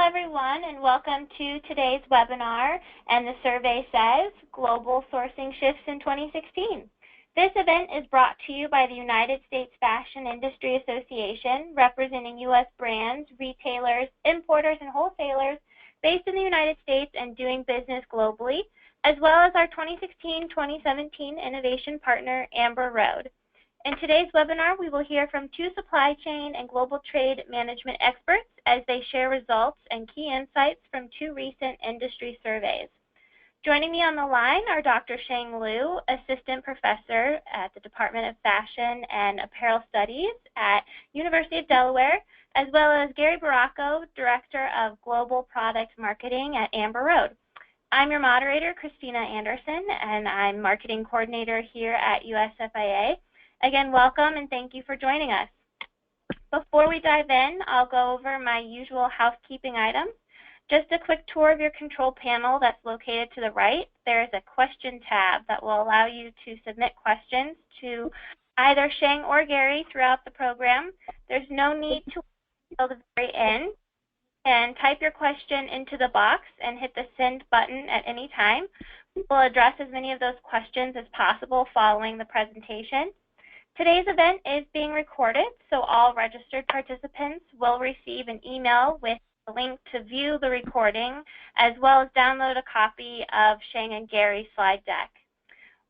everyone, and welcome to today's webinar, and the survey says Global Sourcing Shifts in 2016. This event is brought to you by the United States Fashion Industry Association, representing U.S. brands, retailers, importers, and wholesalers based in the United States and doing business globally, as well as our 2016-2017 innovation partner, Amber Road. In today's webinar, we will hear from two supply chain and global trade management experts as they share results and key insights from two recent industry surveys. Joining me on the line are Dr. Sheng Liu, Assistant Professor at the Department of Fashion and Apparel Studies at University of Delaware, as well as Gary Baracco, Director of Global Product Marketing at Amber Road. I'm your moderator, Christina Anderson, and I'm Marketing Coordinator here at USFIA. Again, welcome and thank you for joining us. Before we dive in, I'll go over my usual housekeeping items. Just a quick tour of your control panel that's located to the right. There is a question tab that will allow you to submit questions to either Sheng or Gary throughout the program. There's no need to wait until the very end. And type your question into the box and hit the send button at any time. We'll address as many of those questions as possible following the presentation. Today's event is being recorded, so all registered participants will receive an email with a link to view the recording, as well as download a copy of Sheng and Gary's slide deck.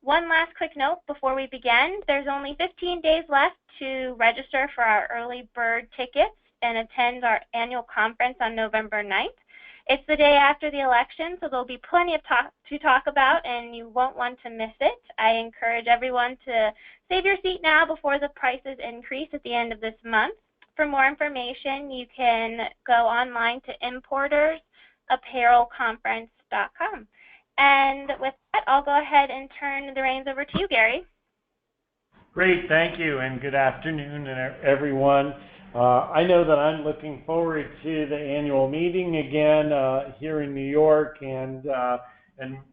One last quick note before we begin, there's only 15 days left to register for our early bird tickets and attend our annual conference on November 9th. It's the day after the election, so there'll be plenty of to talk about, and you won't want to miss it. I encourage everyone to save your seat now before the prices increase at the end of this month. For more information, you can go online to importersapparelconference.com. And with that, I'll go ahead and turn the reins over to you, Gary. Great, thank you, and good afternoon, everyone. I know that I'm looking forward to the annual meeting again here in New York, and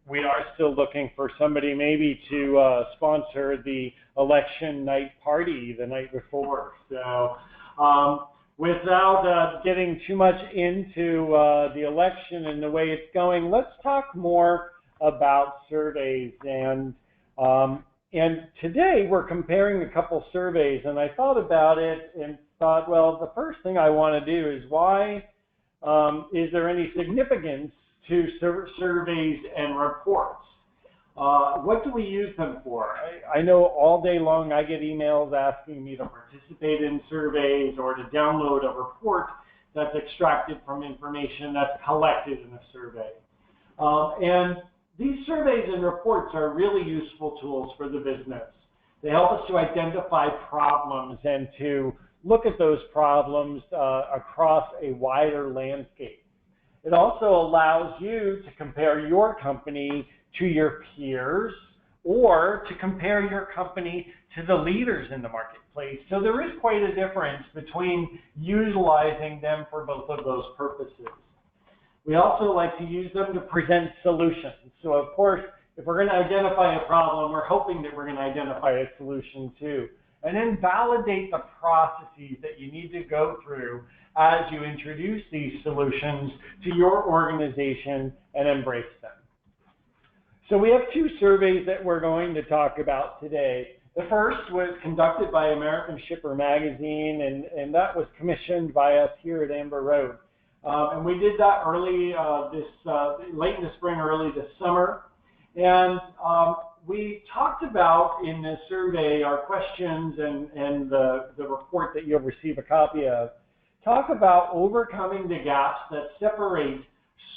we are still looking for somebody maybe to sponsor the election night party the night before. So without getting too much into the election and the way it's going, let's talk more about surveys. And today we're comparing a couple surveys, and I thought about it and thought, well, the first thing I want to do is why is there any significance to surveys and reports? What do we use them for? I know all day long I get emails asking me to participate in surveys or to download a report that's extracted from information that's collected in a survey. And these surveys and reports are really useful tools for the business. They help us to identify problems and to look at those problems across a wider landscape. It also allows you to compare your company to your peers or to compare your company to the leaders in the marketplace. So there is quite a difference between utilizing them for both of those purposes. We also like to use them to present solutions. So of course, if we're going to identify a problem, we're hoping that we're going to identify a solution too. And then validate the processes that you need to go through as you introduce these solutions to your organization and embrace them. So we have two surveys that we're going to talk about today. The first was conducted by American Shipper Magazine, and that was commissioned by us here at Amber Road. And we did that early late in the spring, early this summer. And we talked about in this survey, our questions and the report that you'll receive a copy of, talk about overcoming the gaps that separate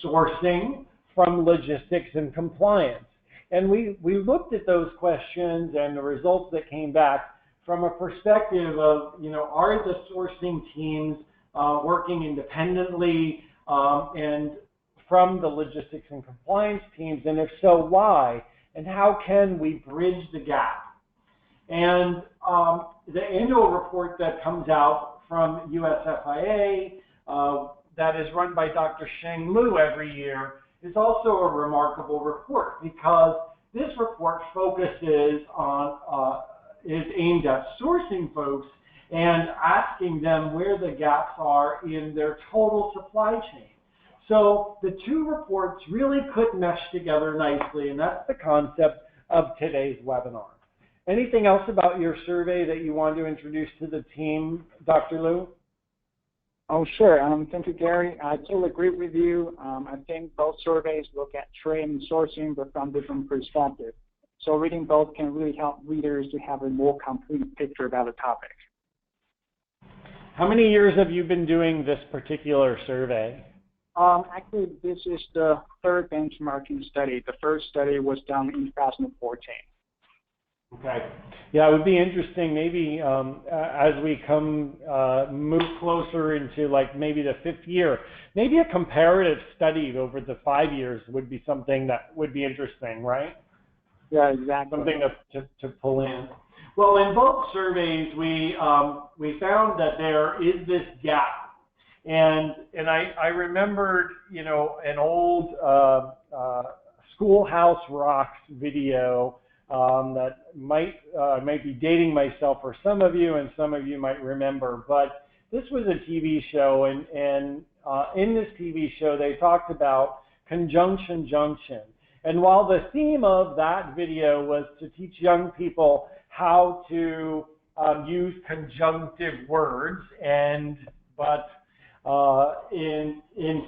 sourcing from logistics and compliance. And we looked at those questions and the results that came back from a perspective of, are the sourcing teams working independently and from the logistics and compliance teams, and if so, why? And how can we bridge the gap? And the annual report that comes out from USFIA that is run by Dr. Sheng Liu every year is also a remarkable report, because this report focuses on, is aimed at sourcing folks and asking them where the gaps are in their total supply chain. So the two reports really could mesh together nicely, and that's the concept of today's webinar. Anything else about your survey that you want to introduce to the team, Dr. Liu? Oh, sure. Thank you, Gary. I totally agree with you. I think both surveys look at trade and sourcing, but from different perspectives. So reading both can really help readers to have a more complete picture about the topic. How many years have you been doing this particular survey? Actually, this is the third benchmarking study. The first study was done in 2014. Okay. Yeah, it would be interesting maybe as we move closer into like maybe the fifth year, maybe a comparative study over the 5 years would be something that would be interesting, right? Yeah, exactly. Something to pull in. Well, in both surveys, we found that there is this gap, and I remembered, you know, an old Schoolhouse Rocks video that might be dating myself for some of you, and some of you might remember. But this was a TV show, and in this TV show, they talked about conjunction junction. And while the theme of that video was to teach young people how to use conjunctive words, but in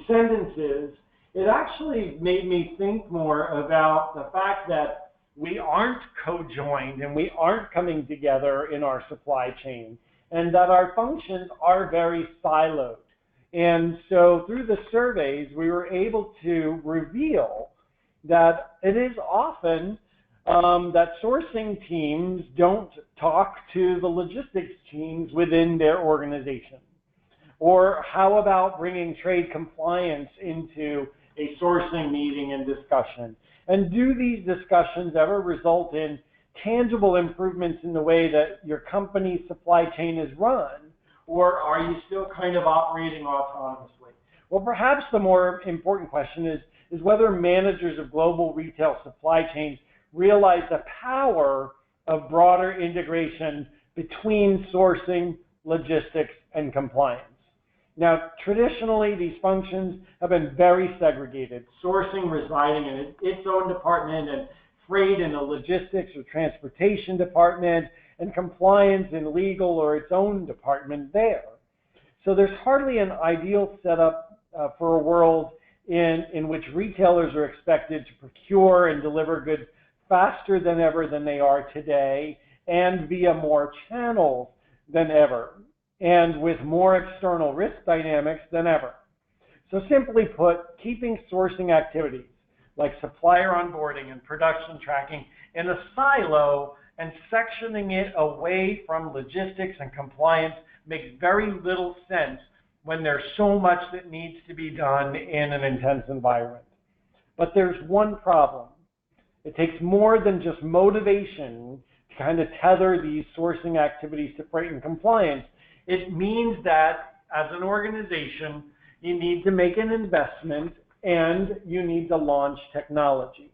sentences, it actually made me think more about the fact that we aren't co-joined and we aren't coming together in our supply chain, and that our functions are very siloed. And so through the surveys, we were able to reveal that it is often that sourcing teams don't talk to the logistics teams within their organization. Or how about bringing trade compliance into a sourcing meeting and discussion? And do these discussions ever result in tangible improvements in the way that your company's supply chain is run? Or are you still kind of operating autonomously? Well, perhaps the more important question is whether managers of global retail supply chains realize the power of broader integration between sourcing, logistics, and compliance. Now, traditionally, these functions have been very segregated, sourcing residing in its own department, and freight in a logistics or transportation department, and compliance in legal or its own department there. So there's hardly an ideal setup for a world in which retailers are expected to procure and deliver goods faster than ever than they are today, and via more channels than ever, and with more external risk dynamics than ever. So simply put, keeping sourcing activities like supplier onboarding and production tracking in a silo and sectioning it away from logistics and compliance makes very little sense when there's so much that needs to be done in an intense environment. But there's one problem. It takes more than just motivation to kind of tether these sourcing activities to freight and compliance. It means that as an organization, you need to make an investment and you need to launch technology.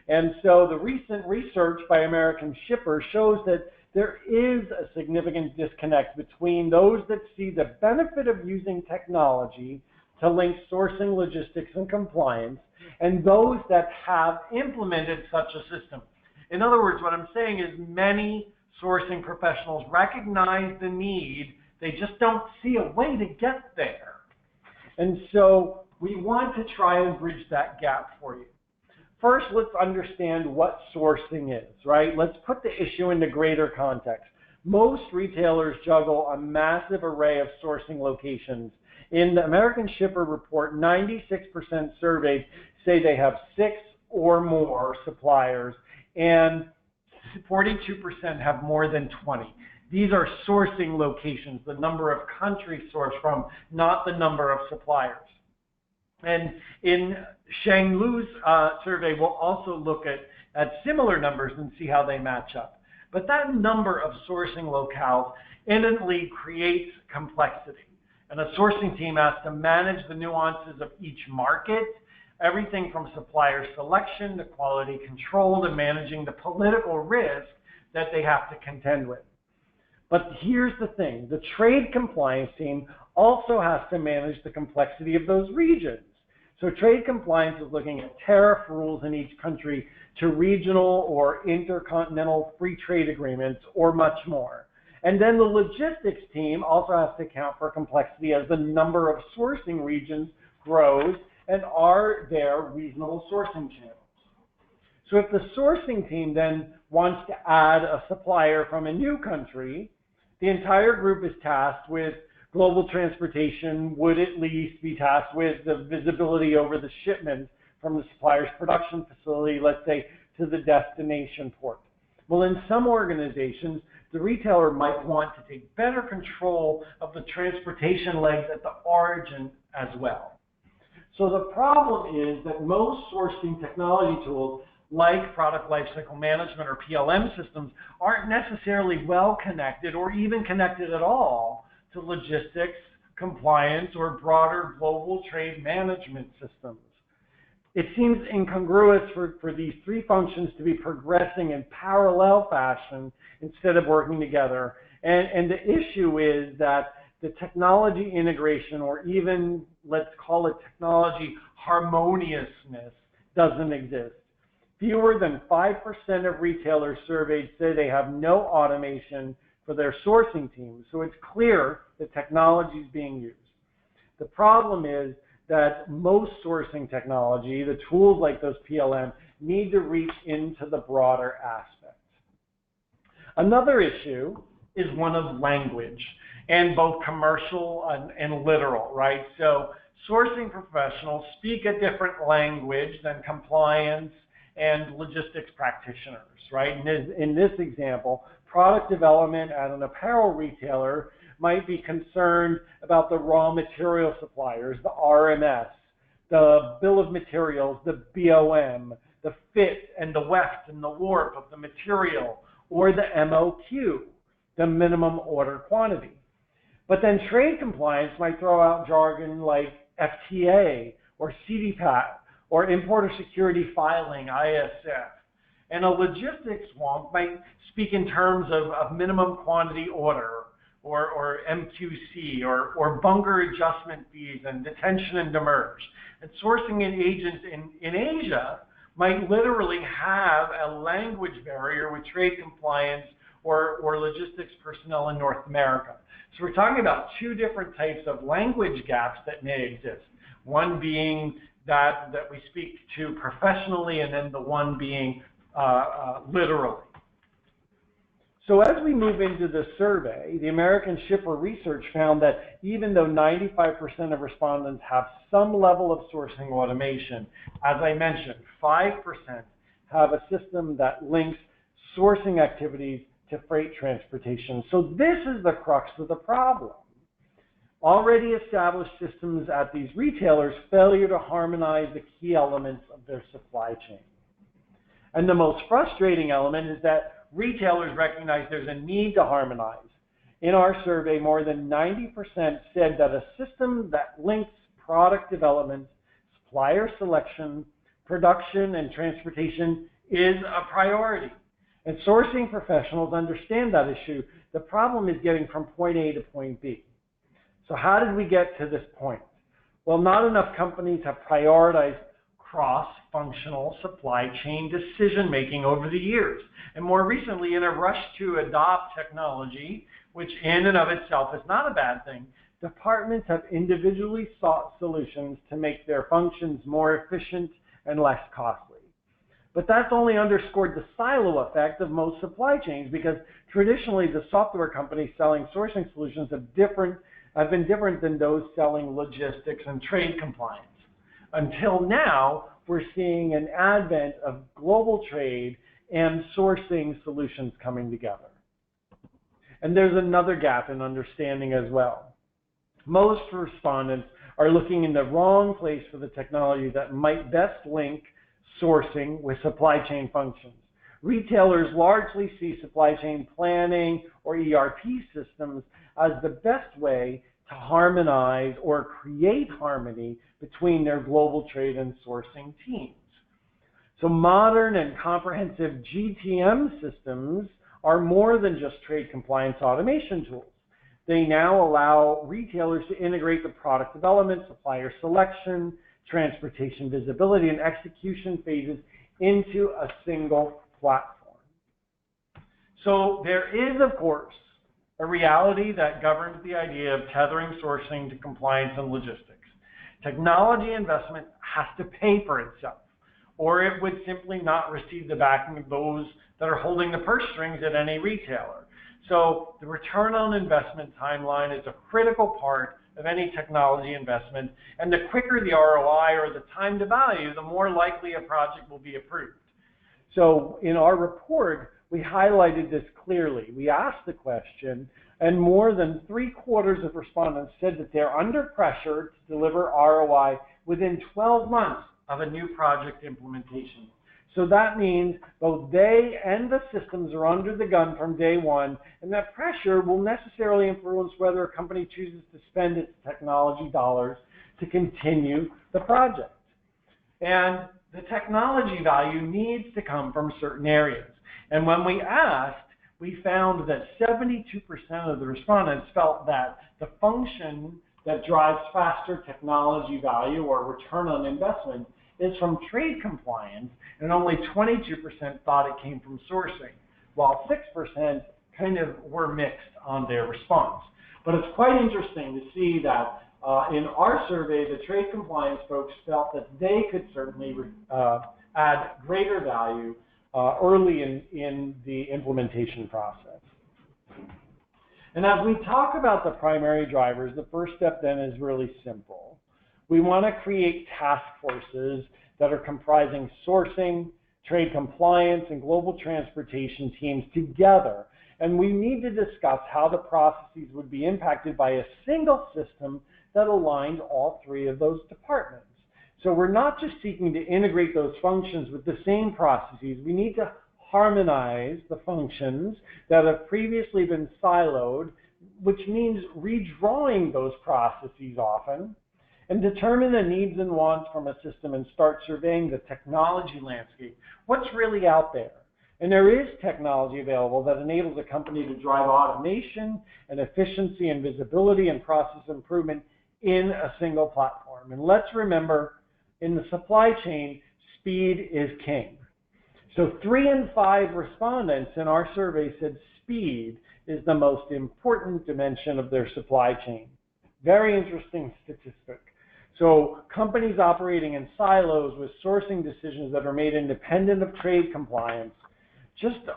And so the recent research by American Shipper shows that there is a significant disconnect between those that see the benefit of using technology to link sourcing, logistics, and compliance, and those that have implemented such a system. In other words, what I'm saying is many sourcing professionals recognize the need, they just don't see a way to get there. And so we want to try and bridge that gap for you. First, let's understand what sourcing is, right? Let's put the issue into greater context. Most retailers juggle a massive array of sourcing locations. In the American Shipper report, 96% surveyed say they have 6 or more suppliers, and 42% have more than 20. These are sourcing locations, the number of countries sourced from, not the number of suppliers. And in Shang Lu's survey, we'll also look at similar numbers and see how they match up. But that number of sourcing locales innately creates complexity. And a sourcing team has to manage the nuances of each market, everything from supplier selection to quality control to managing the political risk that they have to contend with. But here's the thing, the trade compliance team also has to manage the complexity of those regions. So trade compliance is looking at tariff rules in each country to regional or intercontinental free trade agreements or much more. And then the logistics team also has to account for complexity as the number of sourcing regions grows and are there reasonable sourcing channels. So if the sourcing team then wants to add a supplier from a new country, the entire group is tasked with global transportation, would at least be tasked with the visibility over the shipment from the supplier's production facility, let's say, to the destination port. Well, in some organizations, the retailer might want to take better control of the transportation legs at the origin as well. So the problem is that most sourcing technology tools, like product lifecycle management or PLM systems, aren't necessarily well connected or even connected at all to logistics, compliance, or broader global trade management systems. It seems incongruous for these three functions to be progressing in parallel fashion instead of working together. And the issue is that the technology integration, or even let's call it technology harmoniousness, doesn't exist. Fewer than 5% of retailers surveyed say they have no automation for their sourcing teams, so it's clear the technology is being used. The problem is that most sourcing technology, the tools like those PLM, need to reach into the broader aspect. Another issue is one of language, and both commercial and literal, right? So sourcing professionals speak a different language than compliance and logistics practitioners, right? In this example, product development at an apparel retailer might be concerned about the raw material suppliers, the RMS, the bill of materials, the BOM, the fit and the weft and the warp of the material, or the MOQ, the minimum order quantity. But then trade compliance might throw out jargon like FTA or CDPAT or importer security filing, ISF. And a logistics wonk might speak in terms of minimum quantity order or MQC or bunker adjustment fees and detention and demurrage. And sourcing agents in Asia might literally have a language barrier with trade compliance or logistics personnel in North America. So we're talking about two different types of language gaps that may exist. One being that we speak to professionally, and then the one being literally. So as we move into the survey, the American Shipper Research found that even though 95% of respondents have some level of sourcing automation, as I mentioned, 5% have a system that links sourcing activities to freight transportation. So this is the crux of the problem. Already established systems at these retailers failure to harmonize the key elements of their supply chain. And the most frustrating element is that retailers recognize there's a need to harmonize. In our survey, more than 90% said that a system that links product development, supplier selection, production, and transportation is a priority. And sourcing professionals understand that issue. The problem is getting from point A to point B. So how did we get to this point? Well, not enough companies have prioritized cross-functional supply chain decision-making over the years. And more recently, in a rush to adopt technology, which in and of itself is not a bad thing, departments have individually sought solutions to make their functions more efficient and less costly. But that's only underscored the silo effect of most supply chains, because traditionally the software companies selling sourcing solutions have been different than those selling logistics and trade compliance. Until now, we're seeing an advent of global trade and sourcing solutions coming together. And there's another gap in understanding as well. Most respondents are looking in the wrong place for the technology that might best link sourcing with supply chain functions. Retailers largely see supply chain planning or ERP systems as the best way to harmonize or create harmony between their global trade and sourcing teams. So modern and comprehensive GTM systems are more than just trade compliance automation tools. They now allow retailers to integrate the product development, supplier selection, transportation visibility and execution phases into a single platform. So there is, of course, a reality that governs the idea of tethering sourcing to compliance and logistics. Technology investment has to pay for itself, or it would simply not receive the backing of those that are holding the purse strings at any retailer. So the return on investment timeline is a critical part of any technology investment, and the quicker the ROI or the time to value, the more likely a project will be approved. So in our report, we highlighted this clearly. We asked the question, and more than 3/4 of respondents said that they're under pressure to deliver ROI within 12 months of a new project implementation. So that means both they and the systems are under the gun from day one, and that pressure will necessarily influence whether a company chooses to spend its technology dollars to continue the project. And the technology value needs to come from certain areas. And when we asked, we found that 72% of the respondents felt that the function that drives faster technology value or return on investment is from trade compliance, and only 22% thought it came from sourcing, while 6% kind of were mixed on their response. But it's quite interesting to see that in our survey, the trade compliance folks felt that they could certainly add greater value early in the implementation process. And as we talk about the primary drivers, the first step then is really simple. We want to create task forces that are comprising sourcing, trade compliance, and global transportation teams together. And we need to discuss how the processes would be impacted by a single system that aligned all three of those departments. So we're not just seeking to integrate those functions with the same processes. We need to harmonize the functions that have previously been siloed, which means redrawing those processes often, and determine the needs and wants from a system and start surveying the technology landscape. What's really out there? And there is technology available that enables a company to drive automation and efficiency and visibility and process improvement in a single platform. And let's remember, in the supply chain, speed is king. So 3 in 5 respondents in our survey said speed is the most important dimension of their supply chain. Very interesting statistic. So companies operating in silos with sourcing decisions that are made independent of trade compliance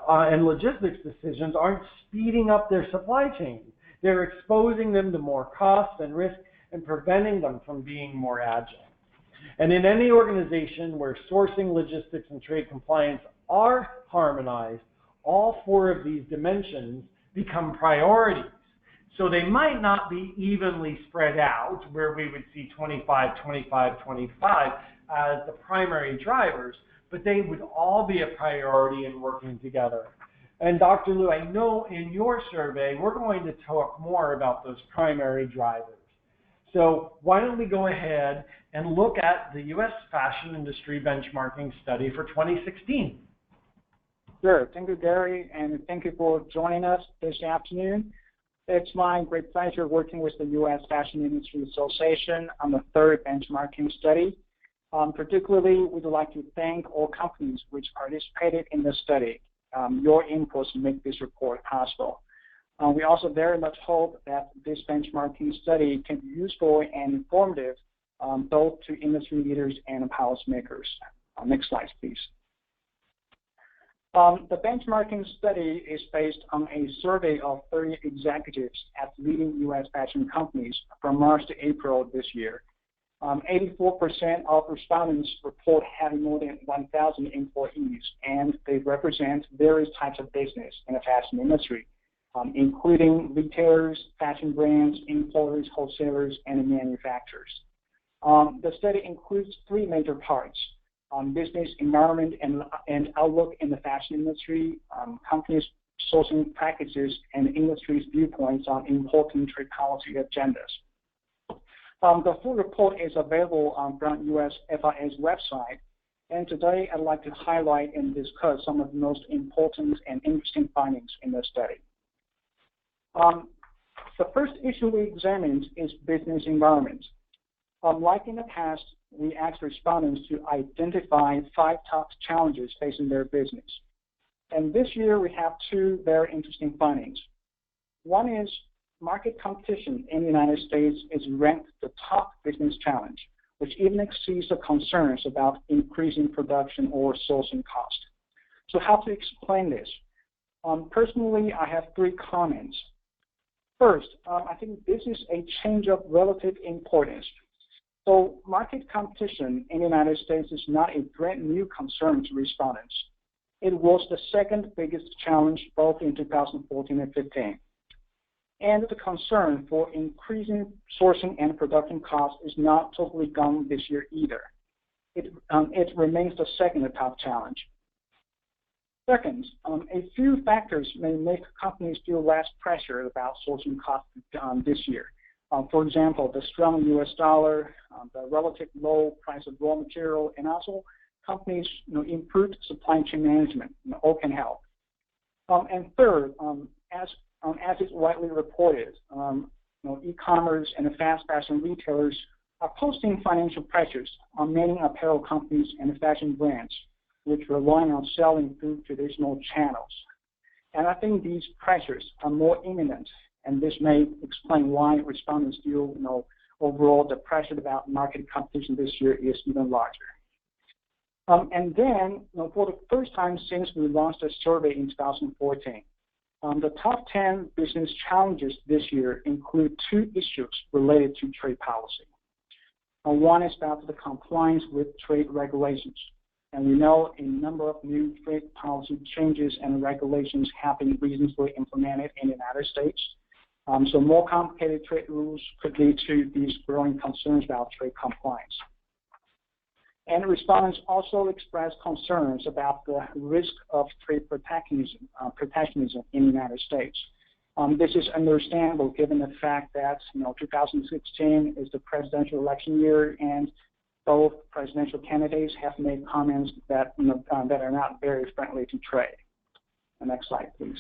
and logistics decisions aren't speeding up their supply chain. They're exposing them to more costs and risk and preventing them from being more agile. And in any organization where sourcing, logistics, and trade compliance are harmonized, all 4 of these dimensions become priorities. So they might not be evenly spread out, where we would see 25, 25, 25 as the primary drivers, but they would all be a priority in working together. And Dr. Liu, I know in your survey, we're going to talk more about those primary drivers. So why don't we go ahead and look at the U.S. fashion industry benchmarking study for 2016. Sure. Thank you, Gary, and thank you for joining us this afternoon. It's my great pleasure working with the U.S. Fashion Industry Association on the 3rd benchmarking study. Particularly, we'd like to thank all companies which participated in the study. Your inputs make this report possible. We also very much hope that this benchmarking study can be useful and informative both to industry leaders and policymakers. Next slide, please. The benchmarking study is based on a survey of 30 executives at leading U.S. fashion companies from March to April this year. 84% of respondents report having more than 1,000 employees, and they represent various types of business in the fashion industry, including retailers, fashion brands, importers, wholesalers, and manufacturers. The study includes 3 major parts: business environment and outlook in the fashion industry, companies' sourcing practices, and industry's viewpoints on important trade policy agendas. The full report is available from U.S. FIA's website, and today I'd like to highlight and discuss some of the most important and interesting findings in the study. The first issue we examined is business environment. Like in the past, we asked respondents to identify 5 top challenges facing their business. And this year, we have 2 very interesting findings. One is market competition in the United States is ranked the top business challenge, which even exceeds the concerns about increasing production or sourcing cost. So how to explain this? Personally, I have 3 comments. First, I think this is a change of relative importance. So market competition in the United States is not a brand new concern to respondents. It was the second biggest challenge both in 2014 and 15. And the concern for increasing sourcing and production costs is not totally gone this year either. It remains the second top challenge. Second, a few factors may make companies feel less pressure about sourcing costs this year. For example, the strong U.S. dollar, the relative low price of raw material, and also companies' improved supply chain management all can help. And third, as is widely reported, e-commerce and the fast fashion retailers are posting financial pressures on many apparel companies and fashion brands, which rely on selling through traditional channels. And I think these pressures are more imminent, and this may explain why respondents feel, overall the pressure about market competition this year is even larger. And then, for the first time since we launched a survey in 2014, the top 10 business challenges this year include 2 issues related to trade policy. One is about the compliance with trade regulations. And we know a number of new trade policy changes and regulations have been recently implemented in the United States. So more complicated trade rules could lead to these growing concerns about trade compliance. And respondents also expressed concerns about the risk of trade protectionism in the United States. This is understandable given the fact that 2016 is the presidential election year, and both presidential candidates have made comments that that are not very friendly to trade. The next slide, please.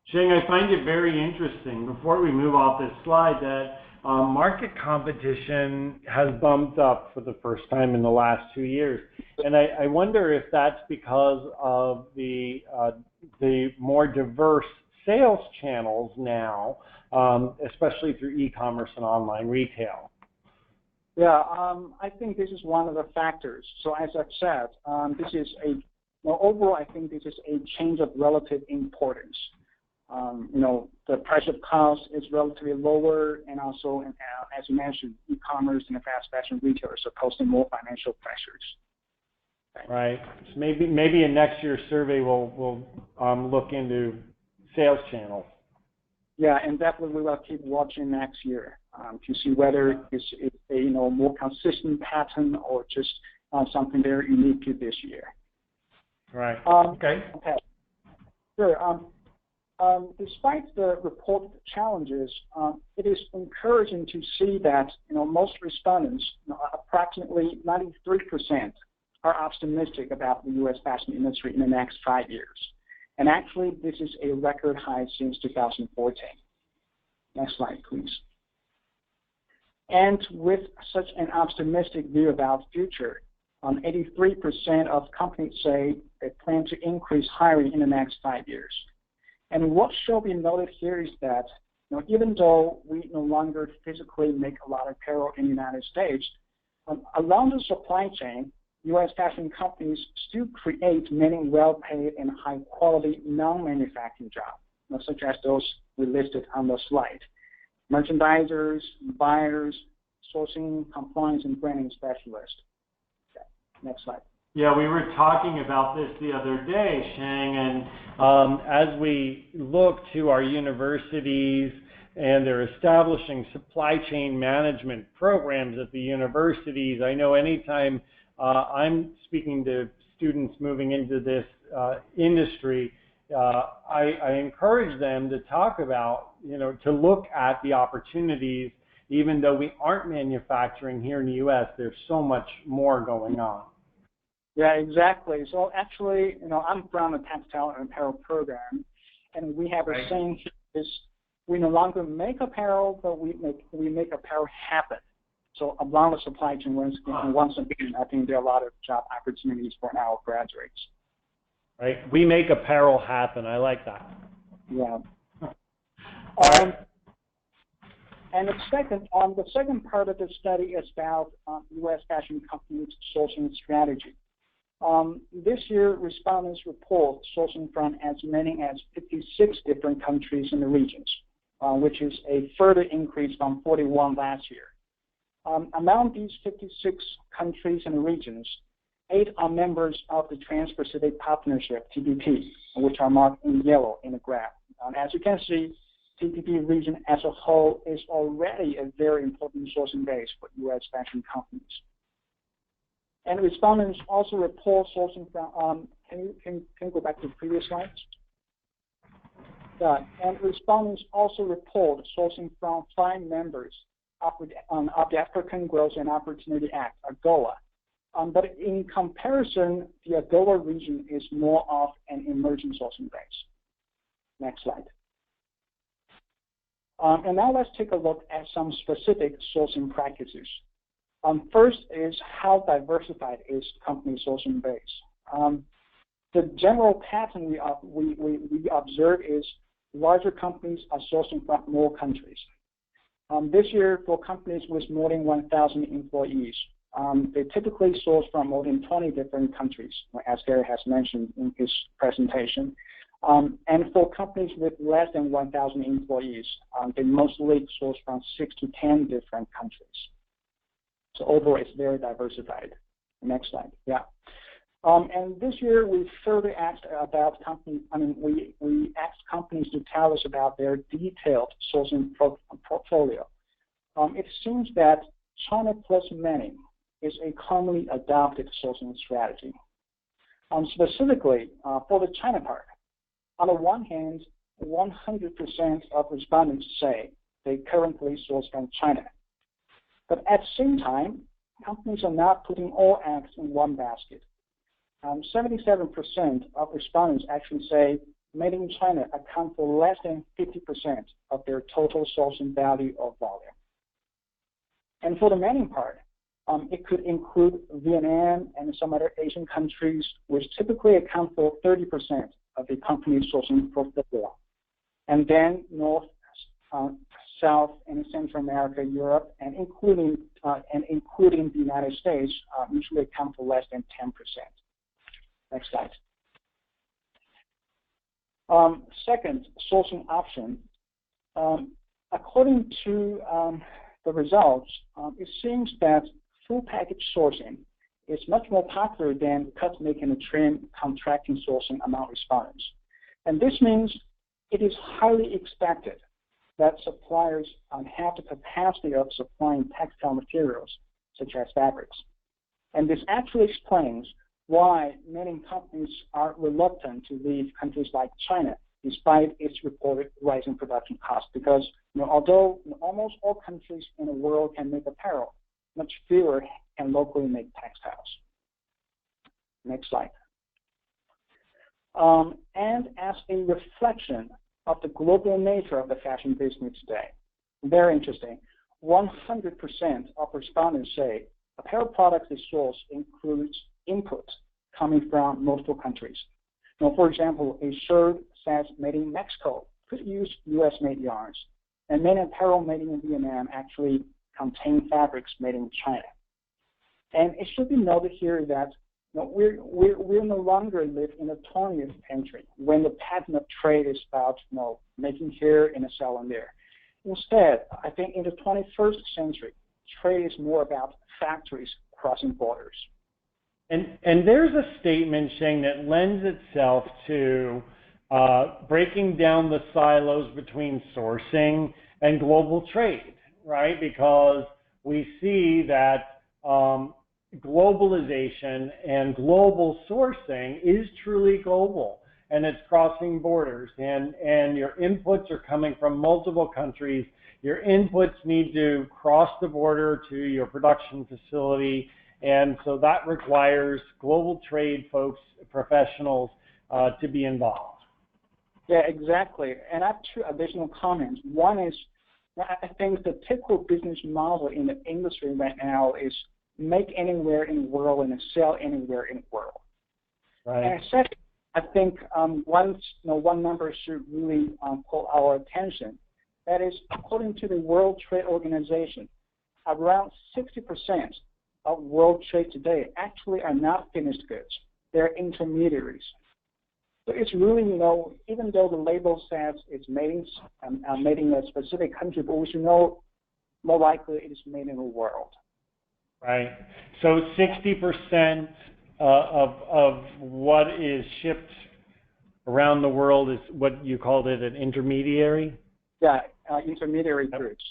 Sheng, I find it very interesting, before we move off this slide, that market competition has bumped up for the first time in the last 2 years. And I wonder if that's because of the more diverse sales channels now, especially through e-commerce and online retail. Yeah, I think this is one of the factors. So as I've said, this is overall, I think this is a change of relative importance. The price of cost is relatively lower, and also, as you mentioned, e-commerce and the fast fashion retailers are posting more financial pressures. Okay. Right. So maybe in next year's survey we'll look into sales channels. Yeah, and definitely we will keep watching next year to see whether it's a more consistent pattern or just something very unique to this year. Right. Okay. Sure. Despite the reported challenges, it is encouraging to see that most respondents, approximately 93%, are optimistic about the U.S. fashion industry in the next 5 years. And actually, this is a record high since 2014. Next slide, please. And with such an optimistic view about the future, 83% of companies say they plan to increase hiring in the next 5 years. And what should be noted here is that even though we no longer physically make a lot of apparel in the United States, along the supply chain, U.S. fashion companies still create many well-paid and high-quality non-manufacturing jobs, such as those we listed on the slide. Merchandisers, buyers, sourcing, compliance, and branding specialists. Okay. Next slide. Yeah, we were talking about this the other day, Sheng, and as we look to our universities and they're establishing supply chain management programs at the universities, I know anytime I'm speaking to students moving into this industry, I encourage them to talk about, to look at the opportunities. Even though we aren't manufacturing here in the U.S., there's so much more going on. Yeah, exactly. So actually, I'm from the textile and apparel program, and we have a saying here is we no longer make apparel, but we make apparel happen. So along the supply chain, once again, I think there are a lot of job opportunities for our graduates. Right. We make apparel happen. I like that. Yeah. Right. And the second part of the study is about U.S. fashion companies' sourcing strategy. This year, respondents report sourcing from as many as 56 different countries in the regions, which is a further increase from 41 last year. Among these 56 countries and regions, 8 are members of the Trans-Pacific Partnership, TPP, which are marked in yellow in the graph. As you can see, TPP region as a whole is already a very important sourcing base for U.S. fashion companies. And respondents also report sourcing from, can you go back to the previous slides? Yeah, and respondents also report sourcing from 5 members of the African Growth and Opportunity Act, AGOA. But in comparison, the AGOA region is more of an emerging sourcing base. Next slide. And now let's take a look at some specific sourcing practices. First is how diversified is company sourcing base. The general pattern we observe is larger companies are sourcing from more countries. This year, for companies with more than 1,000 employees, they typically source from more than 20 different countries, as Gary has mentioned in his presentation. And for companies with less than 1,000 employees, they mostly source from 6 to 10 different countries. So overall, it's very diversified. Next slide. Yeah. And this year, we further asked about companies. We asked companies to tell us about their detailed sourcing portfolio. It seems that China plus many is a commonly adopted sourcing strategy. Specifically, for the China part, on the one hand, 100% of respondents say they currently source from China. But at the same time, companies are not putting all eggs in one basket. 77% of respondents actually say made in China account for less than 50% of their total sourcing value or volume. And for the many part, it could include Vietnam and some other Asian countries, which typically account for 30% of the company's sourcing portfolio. And then North, South, and Central America, Europe, and including the United States, usually account for less than 10%. Next slide. Second, sourcing option. According to the results, it seems that full package sourcing is much more popular than cut-making and trim contracting sourcing among respondents. And this means it is highly expected that suppliers have the capacity of supplying textile materials, such as fabrics. And this actually explains why many companies are reluctant to leave countries like China, despite its reported rising production costs. Because although almost all countries in the world can make apparel, much fewer can locally make textiles. Next slide. And as a reflection of the global nature of the fashion business today, very interesting, 100% of respondents say apparel products they source includes inputs coming from multiple countries. For example, a shirt says made in Mexico could use US-made yarns, and many apparel made in Vietnam actually contain fabrics made in China. And it should be noted here that we no longer live in the 20th century when the pattern of trade is about making here and selling there. Instead, I think in the 21st century, trade is more about factories crossing borders. And there's a statement saying that lends itself to breaking down the silos between sourcing and global trade, right? Because we see that globalization and global sourcing is truly global, and it's crossing borders, and your inputs are coming from multiple countries. Your inputs need to cross the border to your production facility, and so that requires global trade folks, professionals, to be involved. Yeah, exactly. And I have 2 additional comments. One is, I think the typical business model in the industry right now is make anywhere in the world and sell anywhere in the world. Right. And second, I think one number should really pull our attention. That is, according to the World Trade Organization, around 60% of world trade today actually are not finished goods. They're intermediaries. So it's really, even though the label says it's made in a specific country, but we should know more likely it is made in the world. Right. So 60% of what is shipped around the world is what you called it, an intermediary? Yeah, intermediary goods.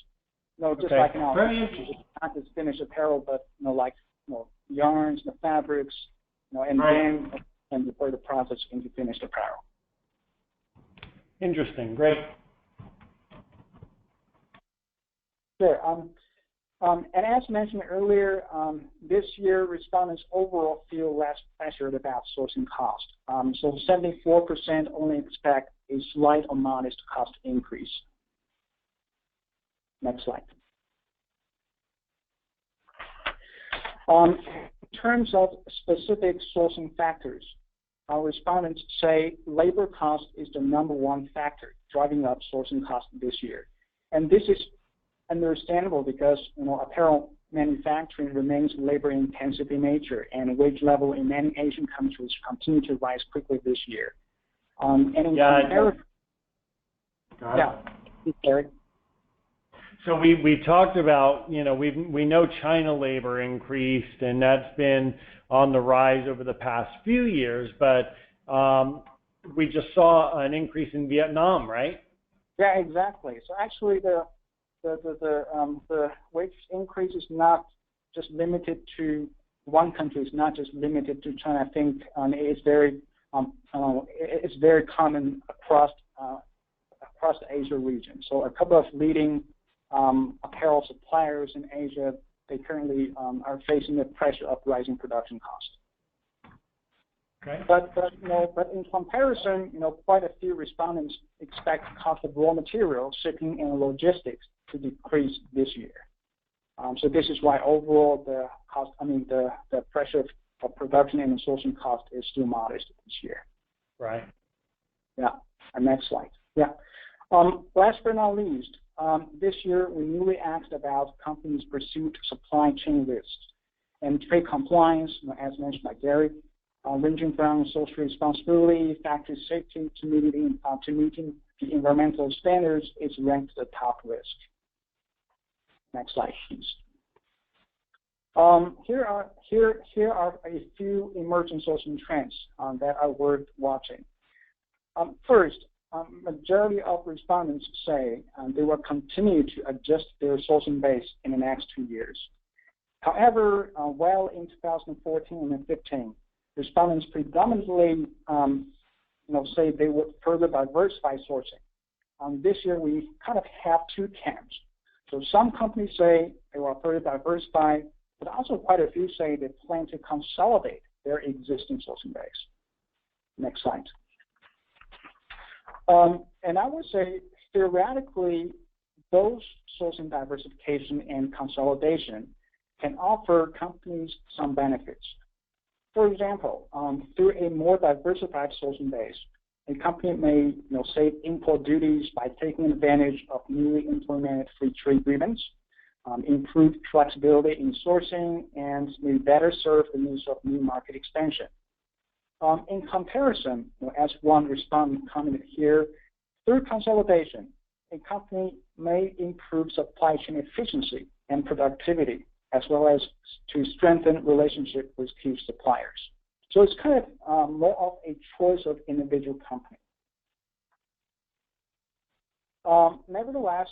Just okay. like now, it's not just finished apparel, but yarns, the fabrics, and then and before the process into finished apparel. Interesting. Great. Sure. And as mentioned earlier, this year respondents overall feel less pressured about sourcing cost. So 74% only expect a slight or modest cost increase. Next slide. In terms of specific sourcing factors, our respondents say labor cost is the #1 factor driving up sourcing costs this year. And this is understandable because apparel manufacturing remains labor-intensive in nature, and wage level in many Asian countries continue to rise quickly this year. And in comparison, Eric. So we talked about, we know China labor increased, and that's been on the rise over the past few years, but we just saw an increase in Vietnam, right? Yeah, exactly. So actually the wage increase is not just limited to one country. It's not just limited to China. I think it's very common across the Asia region. So a couple of leading apparel suppliers in Asia, they currently are facing the pressure of rising production costs. Okay. But in comparison, quite a few respondents expect cost of raw materials, shipping, and logistics to decrease this year. So this is why overall the pressure of production and sourcing cost is still modest this year. Right. Yeah. And next slide. Yeah. Last but not least, this year we newly asked about companies' pursuit of supply chain risks and trade compliance, as mentioned by Gary, ranging from social responsibility, factory safety to meeting the environmental standards is ranked the top risk. Next slide, please. Here are a few emerging sourcing trends that are worth watching. First, majority of respondents say they will continue to adjust their sourcing base in the next 2 years. However, well in 2014 and 2015, respondents predominantly say they would further diversify sourcing. This year, we kind of have two camps. So some companies say they will further diversify, but also quite a few say they plan to consolidate their existing sourcing base. Next slide. And I would say, theoretically, both sourcing diversification and consolidation can offer companies some benefits. For example, through a more diversified sourcing base, a company may save import duties by taking advantage of newly implemented free trade agreements, improve flexibility in sourcing, and may better serve the needs of new market expansion. In comparison, as one respondent commented here, through consolidation, a company may improve supply chain efficiency and productivity, as well as to strengthen relationship with key suppliers. So it's kind of more of a choice of individual company. Nevertheless,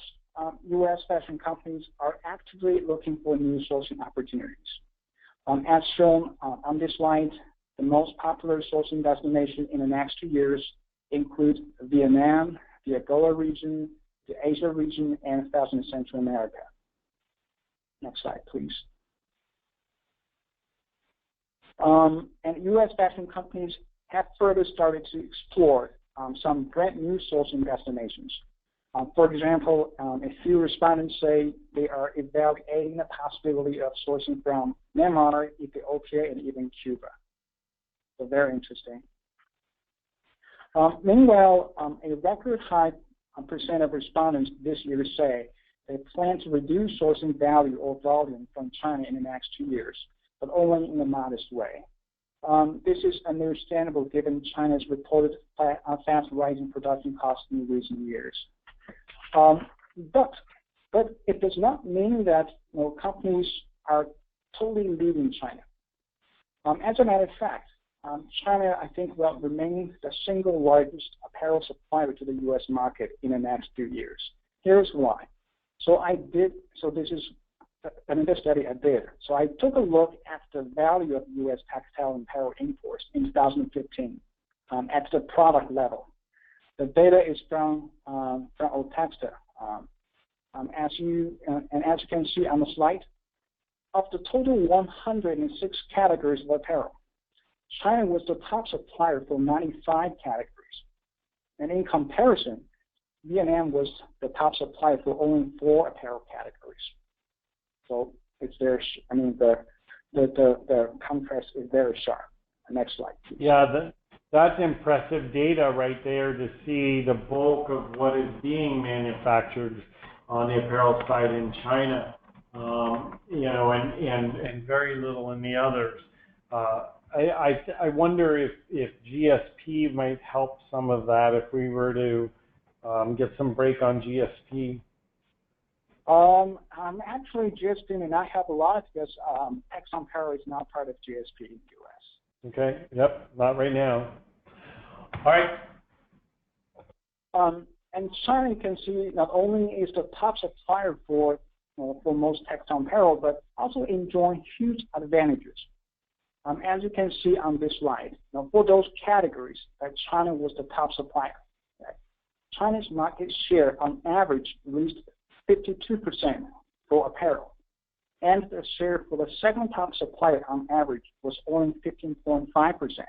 U.S. fashion companies are actively looking for new sourcing opportunities. As shown on this slide, the most popular sourcing destination in the next 2 years include Vietnam, the AGOA region, the Asia region, and South and Central America. Next slide, please. And U.S. fashion companies have further started to explore some brand new sourcing destinations. For example, a few respondents say they are evaluating the possibility of sourcing from Myanmar, Ethiopia, and even Cuba. So very interesting. Meanwhile, a record high percent of respondents this year say they plan to reduce sourcing value or volume from China in the next 2 years, but only in a modest way. This is understandable given China's reported fast rising production costs in recent years. But it does not mean that companies are totally leaving China. As a matter of fact, China, I think, will remain the single largest apparel supplier to the U.S. market in the next few years. Here's why. So this is another study I did. So I took a look at the value of U.S. textile and apparel imports in 2015 at the product level. The data is from Otexta. As you can see on the slide, of the total 106 categories of apparel, China was the top supplier for 95 categories. And in comparison, Vietnam was the top supplier for only 4 apparel categories. So it's very, the contrast is very sharp. Next slide, please. Yeah, that's impressive data right there to see the bulk of what is being manufactured on the apparel side in China, and very little in the others. I wonder if GSP might help some of that if we were to get some break on GSP. Actually, GSP may not help a lot because textile apparel is not part of GSP in the U.S. Okay. Yep. Not right now. All right. And China, you can see, not only is the top supplier for most textile apparel, but also enjoying huge advantages. As you can see on this slide, for those categories that China was the top supplier, China's market share on average reached 52% for apparel, and the share for the second top supplier on average was only 15.5%.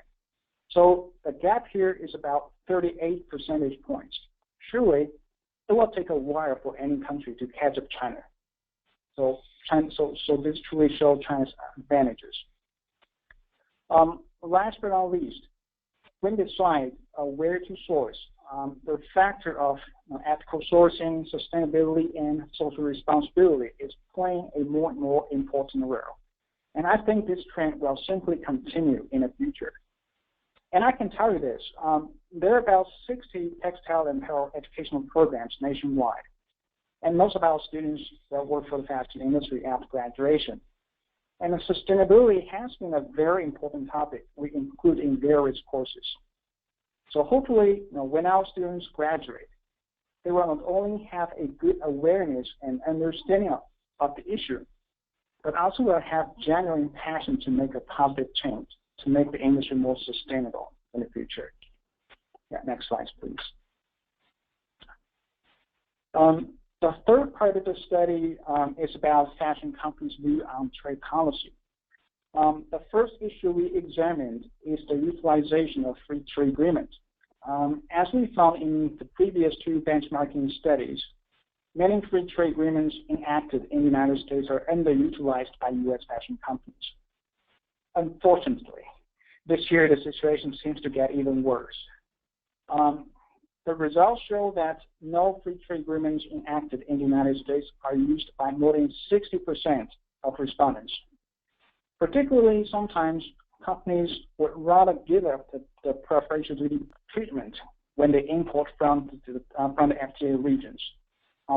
So the gap here is about 38 percentage points. Surely, it will take a while for any country to catch up China. So this truly shows China's advantages. Last but not least, when we decide where to source, the factor of ethical sourcing, sustainability, and social responsibility is playing a more and more important role. And I think this trend will simply continue in the future. And I can tell you this, there are about 60 textile and apparel educational programs nationwide. And most of our students will work for the fashion industry after graduation. And sustainability has been a very important topic we include in various courses. So hopefully, when our students graduate, they will not only have a good awareness and understanding of the issue, but also will have genuine passion to make a positive change, to make the industry more sustainable in the future. Yeah, next slide, please. The third part of the study is about fashion companies' view on trade policy. The first issue we examined is the utilization of free trade agreements. As we found in the previous 2 benchmarking studies, many free trade agreements enacted in the United States are underutilized by U.S. fashion companies. Unfortunately, this year the situation seems to get even worse. The results show that no free trade agreements enacted in the United States are used by more than 60% of respondents. Particularly, sometimes companies would rather give up the preferential duty treatment when they import from the FTA regions.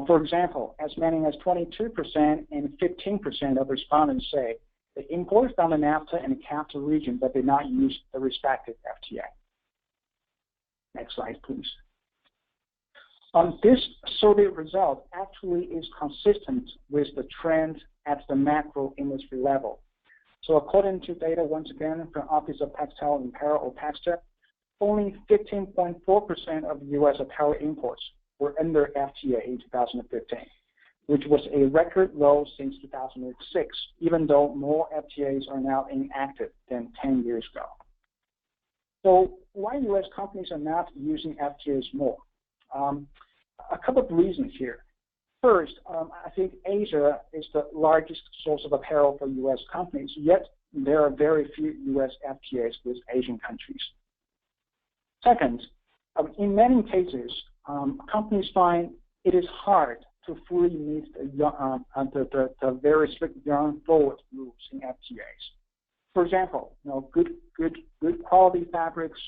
For example, as many as 22% and 15% of respondents say they import from the NAFTA and CAFTA region but did not use the respective FTA. Next slide, please. This survey result actually is consistent with the trend at the macro industry level. So according to data, once again, from Office of Textile and Apparel, Otexta, only 15.4% of U.S. apparel imports were under FTA in 2015, which was a record low since 2006, even though more FTAs are now inactive than 10 years ago. So why U.S. companies are not using FTAs more? a couple of reasons here. First, I think Asia is the largest source of apparel for U.S. companies, yet there are very few U.S. FTAs with Asian countries. Second, in many cases, companies find it is hard to fully meet the very strict yarn forward rules in FTAs. For example, good quality fabrics,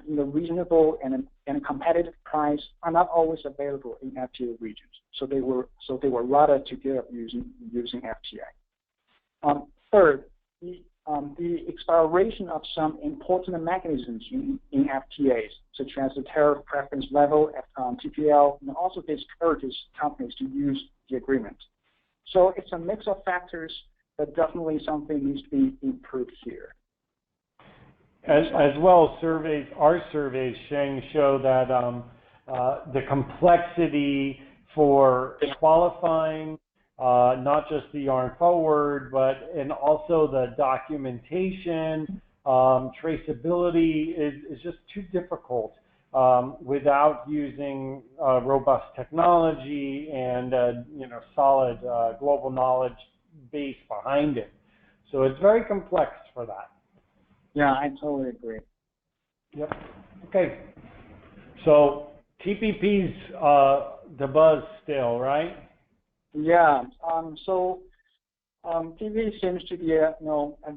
in a reasonable and a competitive price are not always available in FTA regions. So they were rather to give up using FTA. Third, the expiration of some important mechanisms in FTAs, such as the tariff preference level, TPL, and also discourages companies to use the agreement. So it's a mix of factors, but definitely something needs to be improved here. As well, our surveys, Sheng, show that the complexity for qualifying not just the yarn forward, and also the documentation, traceability is just too difficult without using robust technology and solid global knowledge base behind it. So it's very complex for that. Yeah, I totally agree. Yep. Okay. So TPP's the buzz still, right? Yeah. TPP seems to be a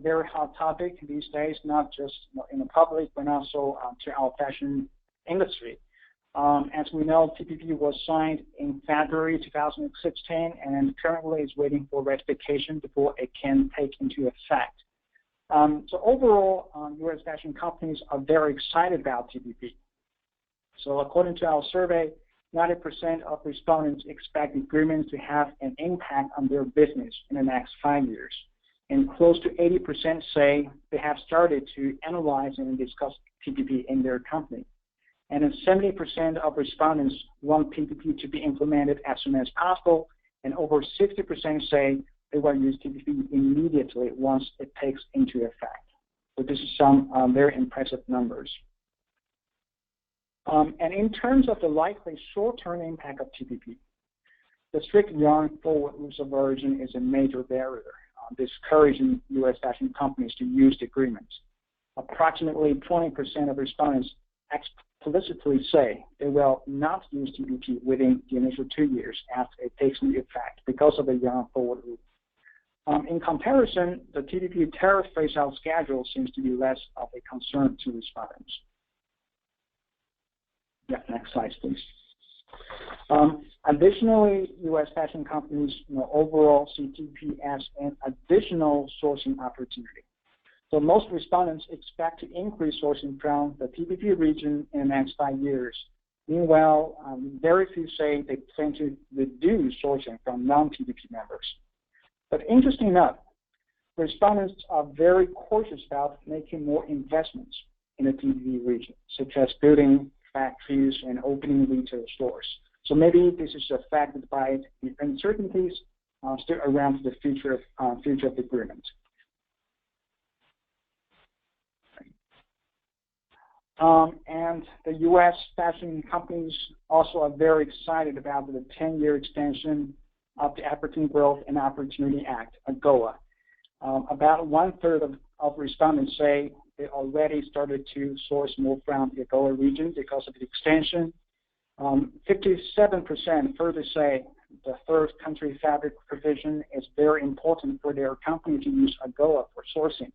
very hot topic these days, not just in the public, but also to our fashion industry. As we know, TPP was signed in February 2016 and currently is waiting for ratification before it can take into effect. So overall, U.S. fashion companies are very excited about TPP. So according to our survey, 90% of respondents expect agreements to have an impact on their business in the next 5 years. And close to 80% say they have started to analyze and discuss TPP in their company. And then 70% of respondents want TPP to be implemented as soon as possible, and over 60% say they will use TPP immediately once it takes into effect. So this is some very impressive numbers. And in terms of the likely short-term impact of TPP, the strict yarn forward rules of origin is a major barrier, discouraging U.S. fashion companies to use the agreements. Approximately 20% of respondents explicitly say they will not use TPP within the initial 2 years after it takes into effect because of the yarn forward rule. In comparison, the TPP tariff phase-out schedule seems to be less of a concern to respondents. Yeah, next slide, please. Additionally, U.S. fashion companies overall see TPP as an additional sourcing opportunity. So most respondents expect to increase sourcing from the TPP region in the next 5 years. Meanwhile, very few say they plan to reduce sourcing from non-TPP members. But interesting enough, respondents are very cautious about making more investments in the TPP region, such as building factories and opening retail stores. So maybe this is affected by the uncertainties still around the future of the agreement. And the U.S. fashion companies also are very excited about the 10-year extension of the African Growth and Opportunity Act, AGOA. About 1/3 of respondents say they already started to source more from the AGOA region because of the extension. 57% further say the third country fabric provision is very important for their company to use AGOA for sourcing.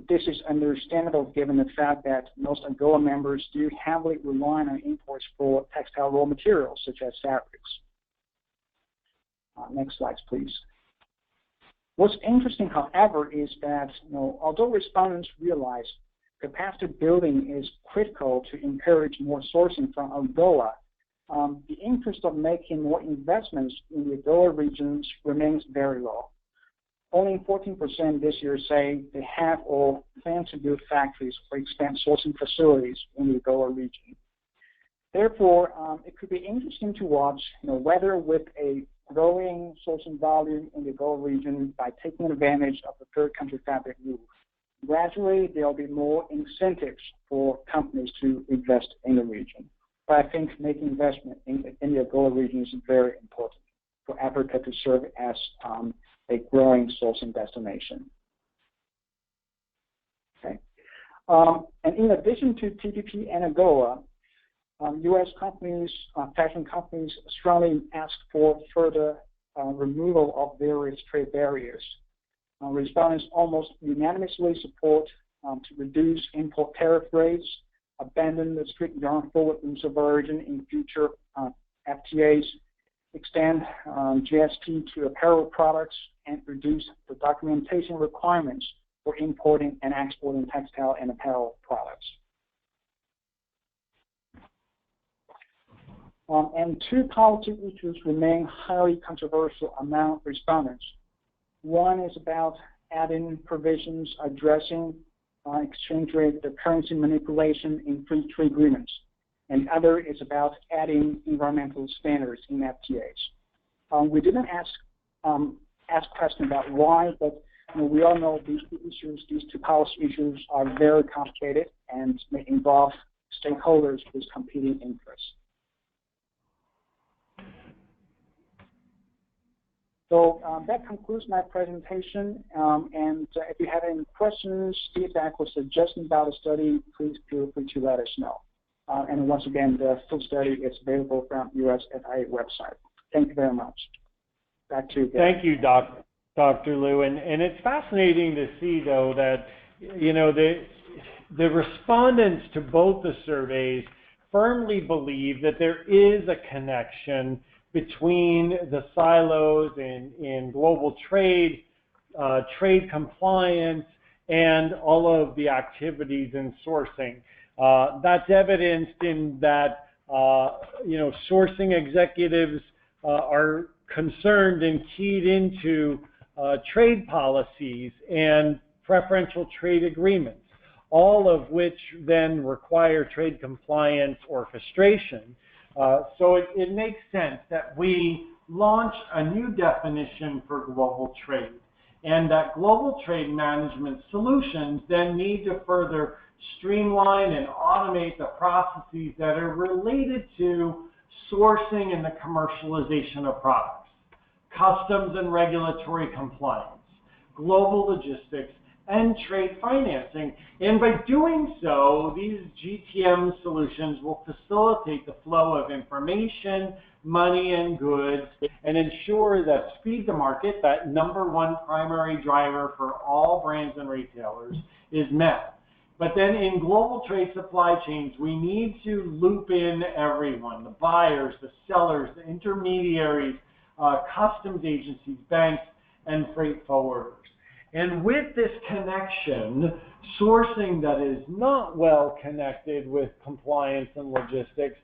This is understandable given the fact that most AGOA members do heavily rely on imports for textile raw materials such as fabrics. Next slide, please. What's interesting, however, is that although respondents realize capacity building is critical to encourage more sourcing from AGOA, the interest of making more investments in the AGOA regions remains very low. Only 14% this year say they have or plan to build factories or expand sourcing facilities in the AGOA region. Therefore, it could be interesting to watch whether with a growing sourcing volume in the AGOA region by taking advantage of the third country fabric rule, gradually there will be more incentives for companies to invest in the region. but I think making investment in the AGOA region is very important for Africa to serve as a growing sourcing destination. Okay. And in addition to TPP and AGOA, U.S. companies, fashion companies strongly ask for further removal of various trade barriers. Respondents almost unanimously support to reduce import tariff rates, abandon the strict yarn forward rules of origin in future FTAs, extend GSP to apparel products, and reduce the documentation requirements for importing and exporting textile and apparel products. And two policy issues remain highly controversial among respondents. One is about adding provisions addressing exchange rate, the currency manipulation in free trade agreements. And the other is about adding environmental standards in FTAs. We didn't ask questions about why, but we all know these two issues, these two policy issues are very complicated and may involve stakeholders with competing interests. So that concludes my presentation. And if you have any questions, feedback, or suggestions about the study, please feel free to let us know. And once again, the full study is available from USFIA website. Thank you very much. Back to you. Thank you, Dr. Liu. And it's fascinating to see, though, that the respondents to both the surveys firmly believe that there is a connection between the silos in global trade, trade compliance, and all of the activities in sourcing. That's evidenced in that sourcing executives are concerned and keyed into trade policies and preferential trade agreements, all of which then require trade compliance orchestration. So it makes sense that we launch a new definition for global trade, and that global trade management solutions then need to further streamline and automate the processes that are related to sourcing and the commercialization of products, customs and regulatory compliance, global logistics, and trade financing. And by doing so, these GTM solutions will facilitate the flow of information, money, and goods, and ensure that speed to market, that #1 primary driver for all brands and retailers, is met. But then in global trade supply chains, we need to loop in everyone, the buyers, the sellers, the intermediaries, customs agencies, banks, and freight forwarders. And with this connection, sourcing that is not well connected with compliance and logistics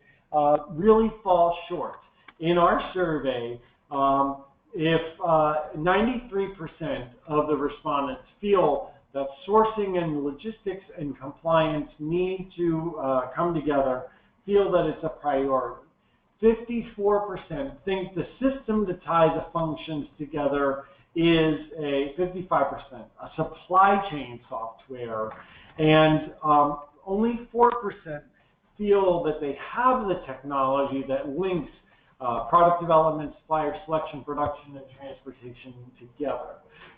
really falls short. In our survey, if 93% of the respondents feel that sourcing and logistics and compliance need to come together, feel that it's a priority. 54% think the system that ties the functions together is 55% a supply chain software, and only 4% feel that they have the technology that links product development, supplier selection, production, and transportation together.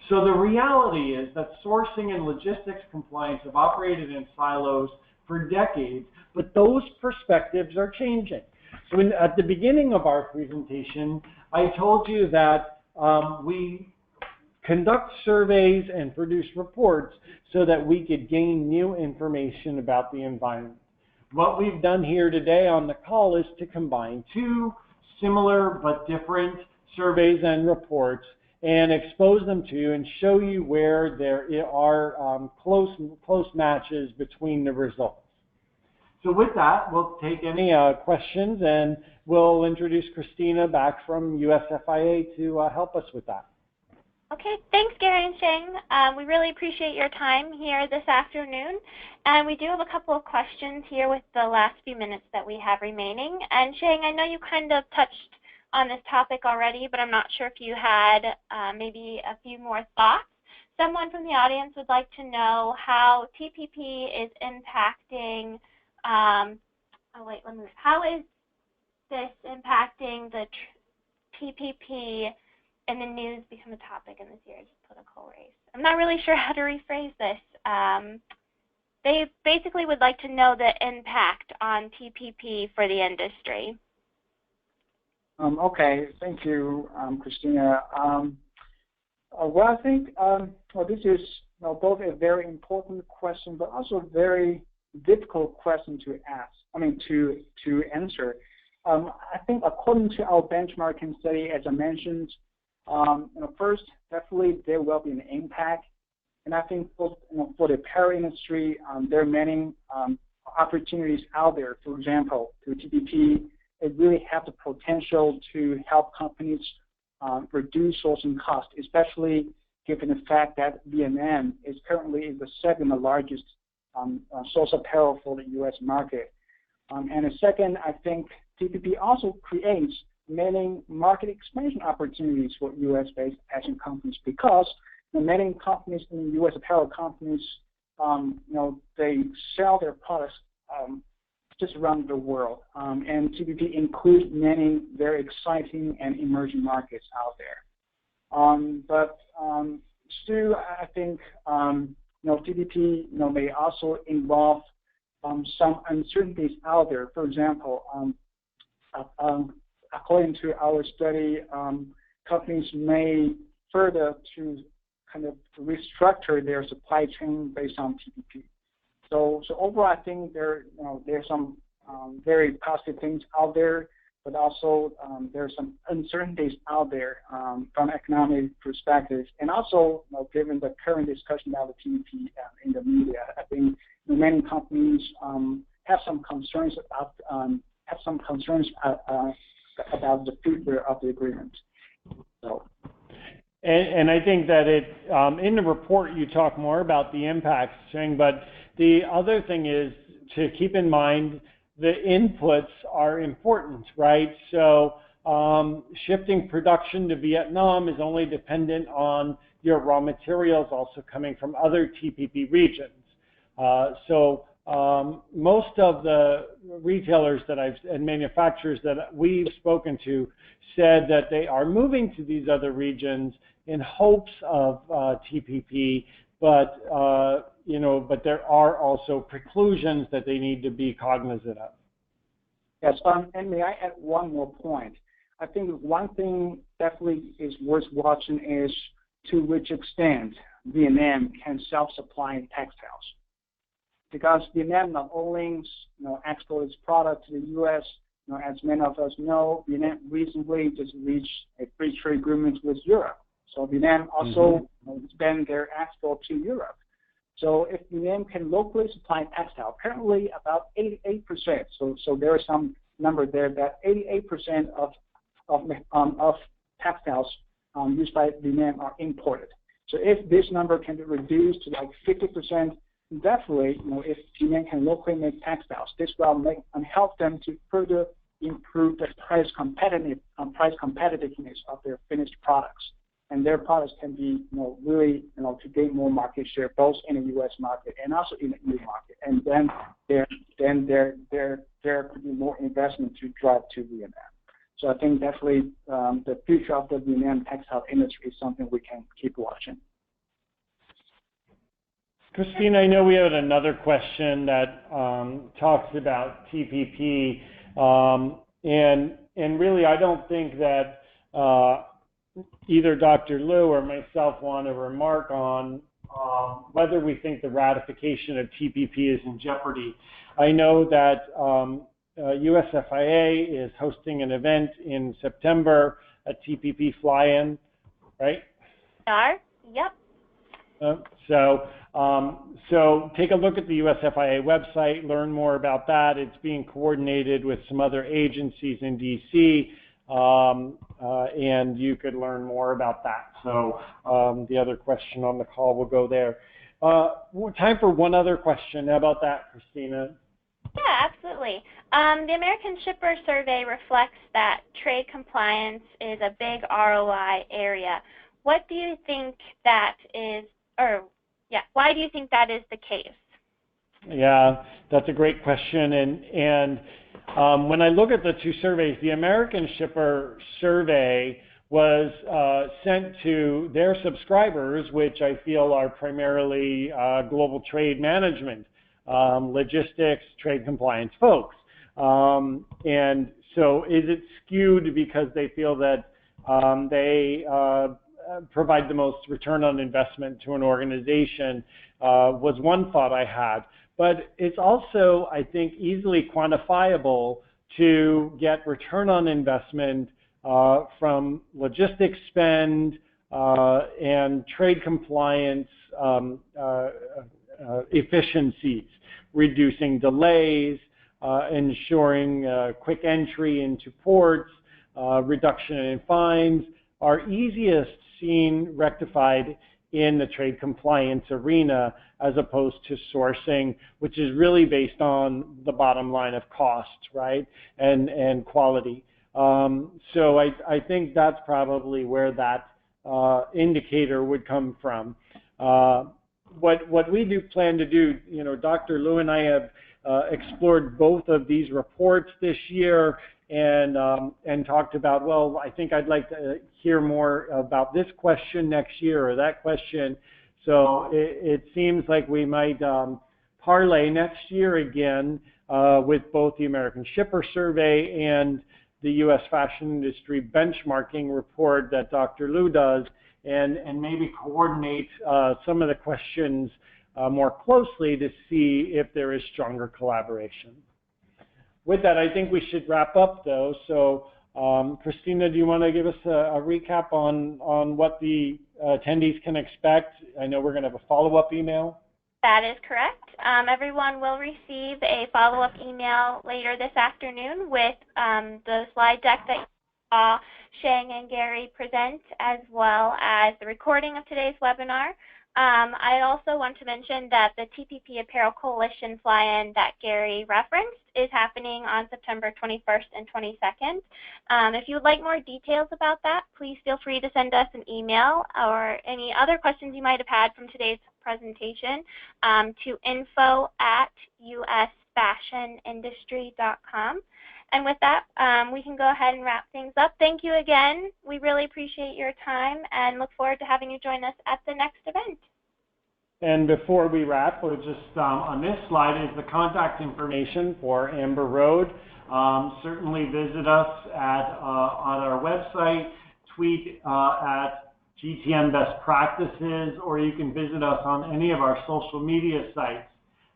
So the reality is that sourcing and logistics compliance have operated in silos for decades, but those perspectives are changing. So at the beginning of our presentation, I told you that we conduct surveys and produce reports so that we could gain new information about the environment. What we've done here today on the call is to combine two similar but different surveys and reports and expose them to you and show you where there are close matches between the results. So with that, we'll take any questions, and we'll introduce Christina back from USFIA to help us with that. Okay, thanks Gary and Sheng. We really appreciate your time here this afternoon. And we do have a couple of questions here with the last few minutes that we have remaining. And Sheng, I know you kind of touched on this topic already, but I'm not sure if you had maybe a few more thoughts. Someone from the audience would like to know how TPP is impacting Oh wait, let me. How is this impacting the TPP and the news become a topic in this year's political race? I'm not really sure how to rephrase this. They basically would like to know the impact on TPP for the industry. Okay, thank you, Christina. Well, I think this is both a very important question, but also a very difficult question to ask. I mean, to answer. I think according to our benchmarking study, as I mentioned, first, definitely there will be an impact. And I think for the apparel industry, there are many opportunities out there. For example, through TPP, it really has the potential to help companies reduce sourcing costs, especially given the fact that Vietnam is currently the second largest source of apparel for the U.S. market. And the second, I think TPP also creates many market expansion opportunities for U.S.-based fashion companies because many companies in the U.S. apparel companies, they sell their products just around the world. And TPP includes many very exciting and emerging markets out there. But still, I think TPP may also involve some uncertainties out there. For example, according to our study, companies may further to kind of restructure their supply chain based on TPP. So overall, I think there's some very positive things out there, but also there's some uncertainties out there from economic perspective. And also, given the current discussion about the TPP in the media, I think many companies have some concerns about about the future of the agreement. So. And I think that in the report you talk more about the impacts, but the other thing is to keep in mind the inputs are important, right? So shifting production to Vietnam is only dependent on your raw materials also coming from other TPP regions. So most of the retailers and manufacturers that we've spoken to said that they are moving to these other regions in hopes of TPP, but but there are also preclusions that they need to be cognizant of. Yes, and may I add one more point? I think one thing definitely is worth watching is to which extent Vietnam can self-supply in textiles. Because Vietnam not only exports product to the U.S., as many of us know, Vietnam recently just reached a free trade agreement with Europe. So Vietnam also expand their export to Europe. So if Vietnam can locally supply textile, currently about 88%. So there is some number there that 88% of textiles used by Vietnam are imported. So if this number can be reduced to like 50%, definitely, if Vietnam can locally make textiles, this will help them to further improve the price competitiveness of their finished products. And their products can be, really, to gain more market share, both in the U.S. market and also in the EU market. And then there could be more investment to drive to Vietnam. So I think definitely the future of the Vietnam textile industry is something we can keep watching. Christina, I know we have another question that talks about TPP, and really I don't think that either Dr. Liu or myself want to remark on whether we think the ratification of TPP is in jeopardy. I know that USFIA is hosting an event in September, a TPP fly-in, right? Yep. So take a look at the USFIA website, learn more about that. It's being coordinated with some other agencies in DC, and you could learn more about that. So the other question on the call will go there. Time for one other question. How about that, Christina? Yeah, absolutely. The American Shipper Survey reflects that trade compliance is a big ROI area. What do you think that is, why do you think that is the case? Yeah, that's a great question, and When I look at the two surveys, the American Shipper survey was sent to their subscribers, which I feel are primarily global trade management, logistics, trade compliance folks. And so is it skewed because they feel that they provide the most return on investment to an organization, was one thought I had. But it's also, I think, easily quantifiable to get return on investment from logistics spend and trade compliance efficiencies, reducing delays, ensuring quick entry into ports, reduction in fines, are easiest seen rectified in the trade compliance arena as opposed to sourcing, which is really based on the bottom line of cost, right, and quality. So I think that's probably where that indicator would come from. What we do plan to do, you know, Dr. Liu and I have explored both of these reports this year and talked about, well, I think I'd like to hear more about this question next year or that question. So it seems like we might parlay next year again with both the American Shipper Survey and the U.S. Fashion Industry Benchmarking Report that Dr. Liu does, and maybe coordinate some of the questions more closely to see if there is stronger collaboration. With that, I think we should wrap up, though. So, Christina, do you want to give us a recap on what the attendees can expect? I know we're going to have a follow-up email. That is correct. Everyone will receive a follow-up email later this afternoon with the slide deck that you saw Sheng and Gary present, as well as the recording of today's webinar. I also want to mention that the TPP Apparel Coalition fly-in that Gary referenced is happening on September 21st and 22nd. If you would like more details about that, please feel free to send us an email or any other questions you might have had from today's presentation to info@usfashionindustry.com. And with that, we can go ahead and wrap things up. Thank you again. We really appreciate your time and look forward to having you join us at the next event. And before we wrap, we'll just on this slide is the contact information for Amber Road. Certainly visit us on our website, tweet at GTM Best Practices, or you can visit us on any of our social media sites.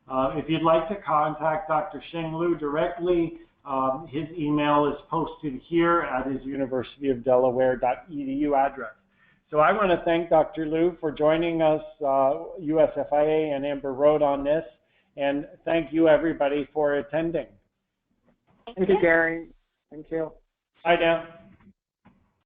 If you'd like to contact Dr. Sheng Liu directly, his email is posted here at his universityofdelaware.edu address. So I want to thank Dr. Liu for joining us, USFIA and Amber Road on this, and thank you everybody for attending. Thank you, Gary. Thank you. Bye now.